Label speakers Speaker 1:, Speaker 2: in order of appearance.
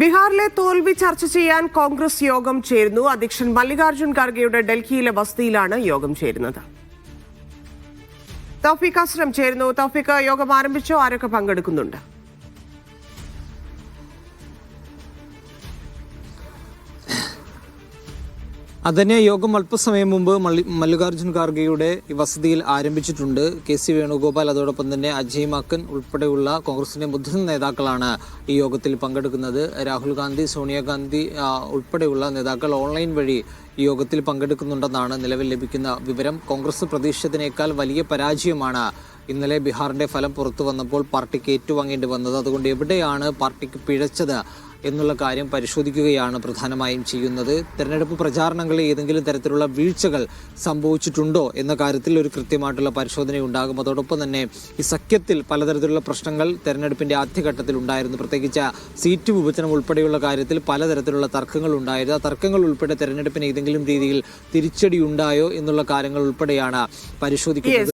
Speaker 1: ബീഹാറിലെ തോൽവി ചർച്ച ചെയ്യാൻ കോൺഗ്രസ് യോഗം ചേരുന്നു. അധ്യക്ഷൻ മല്ലികാർജ്ജുൻ ഖാർഗെയുടെ ഡൽഹിയിലെ വസതിയിലാണ് യോഗം ചേരുന്നത്. തൗഫീഖ് അസ്ലം ചേരുന്നു. തൗഫീഖ്, യോഗം ആരംഭിച്ചോ? ആരൊക്കെ പങ്കെടുക്കുന്നുണ്ട്?
Speaker 2: അതന്നെ യോഗം അല്പസമയം മുമ്പ് മല്ലികാർജ്ജുൻ ഖാർഗെയുടെ വസതിയിൽ ആരംഭിച്ചിട്ടുണ്ട്. KC വേണുഗോപാൽ, അതോടൊപ്പം തന്നെ അജയ് മാക്കൻ ഉൾപ്പെടെയുള്ള കോൺഗ്രസിന്റെ മുതിർന്ന നേതാക്കളാണ് ഈ യോഗത്തിൽ പങ്കെടുക്കുന്നത്. രാഹുൽ ഗാന്ധി, സോണിയാഗാന്ധി ഉൾപ്പെടെയുള്ള നേതാക്കൾ ഓൺലൈൻ വഴി ഈ യോഗത്തിൽ പങ്കെടുക്കുന്നുണ്ടെന്നാണ് നിലവിൽ ലഭിക്കുന്ന വിവരം. കോൺഗ്രസ് പ്രതീക്ഷിച്ചതിനേക്കാൾ വലിയ പരാജയമാണ് ഇന്നലെ ബീഹാറിന്റെ ഫലം പുറത്തു വന്നപ്പോൾ പാർട്ടിക്ക് ഏറ്റുവാങ്ങേണ്ടി വന്നത്. അതുകൊണ്ട് എവിടെയാണ് പാർട്ടിക്ക് പിഴച്ചത് എന്നുള്ള കാര്യം പരിശോധിക്കുകയാണ് പ്രധാനമായും ചെയ്യുന്നത്. തെരഞ്ഞെടുപ്പ് പ്രചാരണങ്ങളിൽ ഏതെങ്കിലും തരത്തിലുള്ള വീഴ്ചകൾ സംഭവിച്ചിട്ടുണ്ടോ എന്ന കാര്യത്തിൽ ഒരു കൃത്യമായിട്ടുള്ള പരിശോധന ഉണ്ടാകും. അതോടൊപ്പം തന്നെ ഈ സഖ്യത്തിൽ പലതരത്തിലുള്ള പ്രശ്നങ്ങൾ തെരഞ്ഞെടുപ്പിന്റെ ആദ്യഘട്ടത്തിൽ ഉണ്ടായിരുന്നു. പ്രത്യേകിച്ച് സീറ്റ് വിഭജനം ഉൾപ്പെടെയുള്ള കാര്യത്തിൽ പലതരത്തിലുള്ള തർക്കങ്ങൾ ഉണ്ടായിരുന്നു. ആ തർക്കങ്ങൾ ഉൾപ്പെടെ തെരഞ്ഞെടുപ്പിന് ഏതെങ്കിലും രീതിയിൽ തിരിച്ചടി ഉണ്ടായോ എന്നുള്ള കാര്യങ്ങൾ ഉൾപ്പെടെയാണ് പരിശോധിക്കുന്നത്.